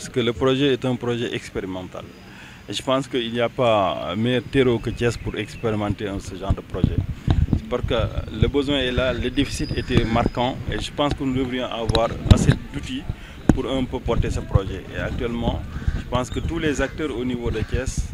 parce que le projet est un projet expérimental. Et je pense qu'il n'y a pas meilleur terreau que Thiès pour expérimenter ce genre de projet. Parce que le besoin est là, le déficit était marquant et je pense que nous devrions avoir assez d'outils pour un peu porter ce projet. Et actuellement, je pense que tous les acteurs au niveau de Thiès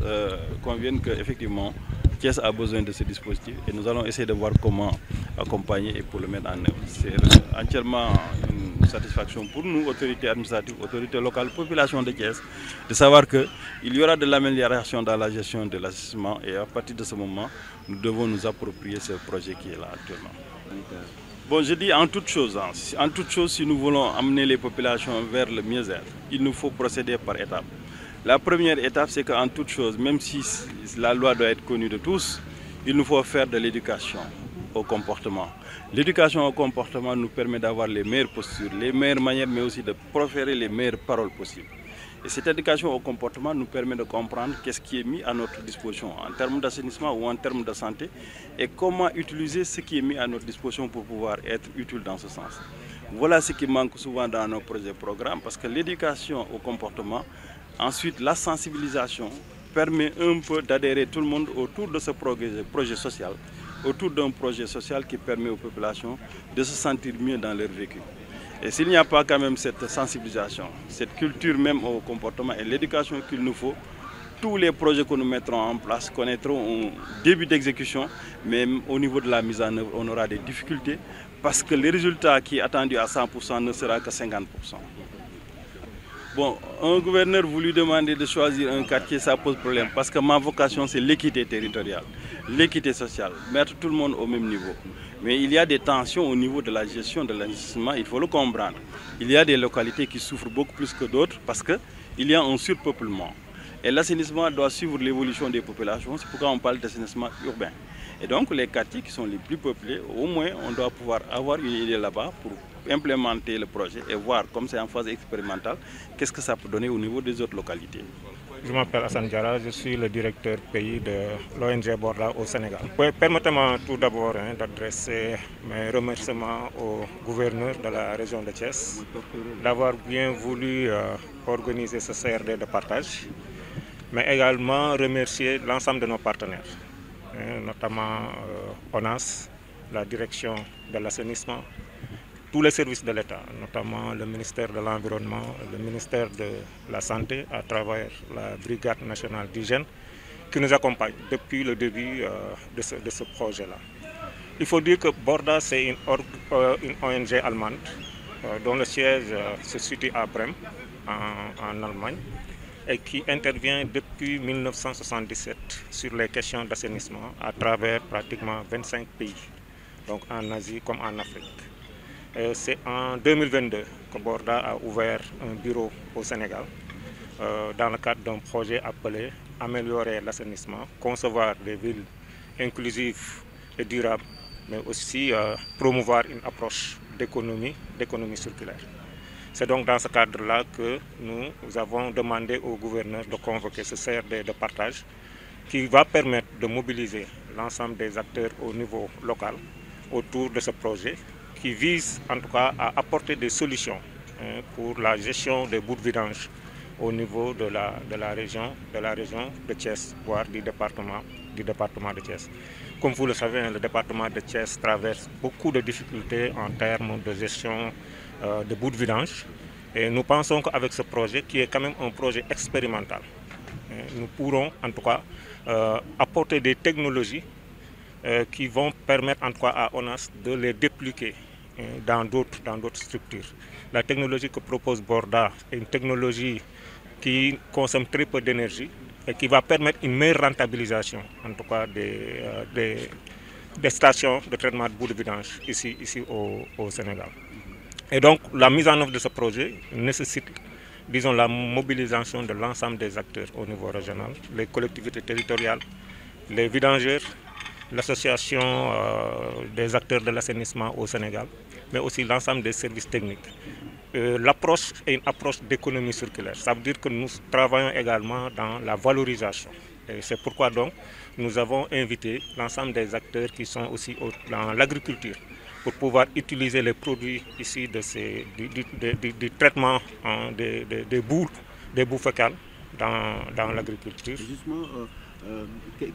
conviennent qu'effectivement, Thiès a besoin de ce dispositif et nous allons essayer de voir comment accompagner et pour le mettre en œuvre. C'est entièrement une satisfaction pour nous, autorités administratives, autorités locales, population de Thiès, de savoir qu'il y aura de l'amélioration dans la gestion de l'assainissement et à partir de ce moment, nous devons nous approprier ce projet qui est là actuellement. Bon, je dis en toute chose, si nous voulons amener les populations vers le mieux-être, il nous faut procéder par étapes. La première étape, c'est qu'en toute chose, même si la loi doit être connue de tous, il nous faut faire de l'éducation au comportement. L'éducation au comportement nous permet d'avoir les meilleures postures, les meilleures manières, mais aussi de proférer les meilleures paroles possibles. Et cette éducation au comportement nous permet de comprendre qu'est-ce qui est mis à notre disposition en termes d'assainissement ou en termes de santé et comment utiliser ce qui est mis à notre disposition pour pouvoir être utile dans ce sens. Voilà ce qui manque souvent dans nos projets et programmes parce que l'éducation au comportement, ensuite la sensibilisation permet un peu d'adhérer tout le monde autour de ce projet social, autour d'un projet social qui permet aux populations de se sentir mieux dans leur vécu. Et s'il n'y a pas quand même cette sensibilisation, cette culture même au comportement et l'éducation qu'il nous faut, tous les projets que nous mettrons en place connaîtront un début d'exécution, mais au niveau de la mise en œuvre, on aura des difficultés parce que le résultat qui est attendu à 100% ne sera que 50%. Bon, un gouverneur voulu demander de choisir un quartier, ça pose problème parce que ma vocation c'est l'équité territoriale, l'équité sociale, mettre tout le monde au même niveau. Mais il y a des tensions au niveau de la gestion de l'investissement, il faut le comprendre. Il y a des localités qui souffrent beaucoup plus que d'autres parce qu'il y a un surpeuplement. Et l'assainissement doit suivre l'évolution des populations, c'est pourquoi on parle d'assainissement urbain. Et donc les quartiers qui sont les plus peuplés, au moins on doit pouvoir avoir une idée là-bas pour implémenter le projet et voir, comme c'est en phase expérimentale, qu'est-ce que ça peut donner au niveau des autres localités. Je m'appelle Hassan Diarra, je suis le directeur pays de l'ONG Borda au Sénégal. Permettez-moi tout d'abord d'adresser mes remerciements au gouverneur de la région de Thiès d'avoir bien voulu organiser ce CRD de partage, mais également remercier l'ensemble de nos partenaires, notamment ONAS, la direction de l'assainissement, tous les services de l'État, notamment le ministère de l'Environnement, le ministère de la Santé, à travers la Brigade nationale d'hygiène, qui nous accompagne depuis le début de ce projet-là. Il faut dire que Borda, c'est une ONG allemande dont le siège se situe à Brême, en Allemagne, et qui intervient depuis 1977 sur les questions d'assainissement à travers pratiquement 25 pays, donc en Asie comme en Afrique. C'est en 2022 que Borda a ouvert un bureau au Sénégal dans le cadre d'un projet appelé Améliorer l'assainissement, concevoir des villes inclusives et durables, mais aussi promouvoir une approche d'économie circulaire. C'est donc dans ce cadre-là que nous avons demandé au gouverneur de convoquer ce CRD de partage qui va permettre de mobiliser l'ensemble des acteurs au niveau local autour de ce projet qui vise en tout cas à apporter des solutions pour la gestion des boues de vidange au niveau de la région de Thiès, voire du département de Thiès. Comme vous le savez, le département de Thiès traverse beaucoup de difficultés en termes de gestion de boues de vidange. Et nous pensons qu'avec ce projet, qui est quand même un projet expérimental, nous pourrons en tout cas apporter des technologies qui vont permettre en tout cas à ONAS de les dépliquer dans d'autres structures. La technologie que propose Borda est une technologie qui consomme très peu d'énergie et qui va permettre une meilleure rentabilisation en tout cas des stations de traitement de boues de vidange ici au Sénégal. Et donc la mise en œuvre de ce projet nécessite, disons, la mobilisation de l'ensemble des acteurs au niveau régional, les collectivités territoriales, les vidangeurs, l'association des acteurs de l'assainissement au Sénégal, mais aussi l'ensemble des services techniques. L'approche est une approche d'économie circulaire. Ça veut dire que nous travaillons également dans la valorisation. Et c'est pourquoi donc nous avons invité l'ensemble des acteurs qui sont aussi dans l'agriculture pour pouvoir utiliser les produits ici du traitement des boues des bouffes-cannes dans l'agriculture. Justement,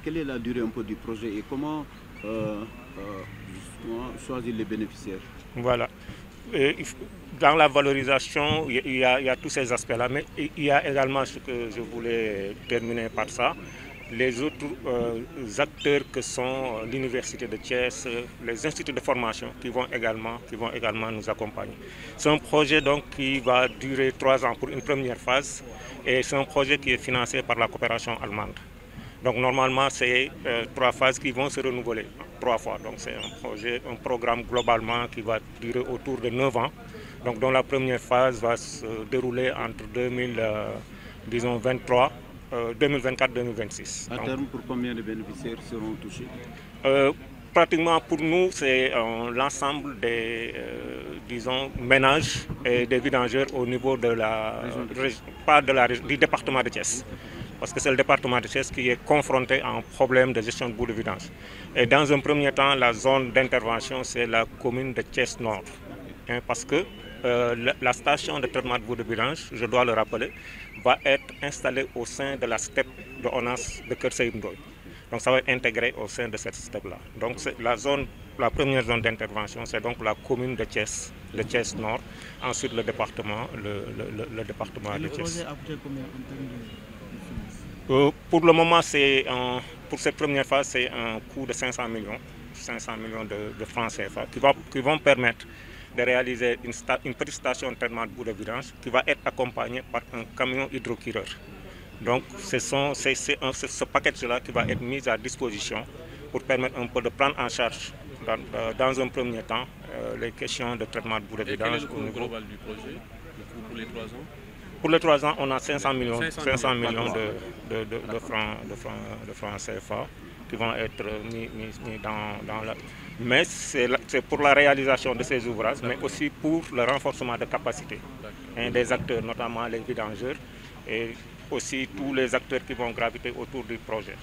quelle est la durée un peu du projet et comment justement choisir les bénéficiaires? Voilà. Dans la valorisation, il y a tous ces aspects-là, mais il y a également ce que je voulais terminer par ça, les autres acteurs que sont l'Université de Thiès, les instituts de formation qui vont également nous accompagner. C'est un projet donc qui va durer 3 ans pour une première phase et c'est un projet qui est financé par la coopération allemande. Donc normalement, c'est 3 phases qui vont se renouveler 3 fois. Donc c'est un programme globalement qui va durer autour de 9 ans. Donc dont la première phase va se dérouler entre 2024-2026. À terme, pour combien de bénéficiaires seront touchés? Pratiquement pour nous, c'est l'ensemble des ménages et des vidangeurs au niveau de du département de Thiès. Parce que c'est le département de Thiès qui est confronté à un problème de gestion de boues de vidange. Et dans un premier temps, la zone d'intervention, c'est la commune de Thiès Nord. Parce que la station de traitement de boues de vidange, je dois le rappeler, va être installée au sein de la steppe de ONAS de Keur Saïd Ndoye. Donc ça va être intégré au sein de cette steppe-là. Donc la première zone d'intervention, c'est donc la commune de Thiès, le Thiès Nord, ensuite le département de Thiès. Le projet a coûté combien en termes de pour le moment, pour cette première phase, c'est un coût de 500 millions de francs CFA qui vont permettre de réaliser une petite station de traitement de boues de vidange qui va être accompagnée par un camion hydrocureur. Donc c'est ce package-là qui va être mis à disposition pour permettre un peu de prendre en charge dans un premier temps les questions de traitement de boues de vidange. Quel est le coût global du projet, le coût pour les 3 ans? Pour les 3 ans, on a 500 millions de francs CFA qui vont être mis dans la... Mais c'est pour la réalisation de ces ouvrages, mais aussi pour le renforcement de capacité des acteurs, notamment les vidangeurs, et aussi tous les acteurs qui vont graviter autour du projet.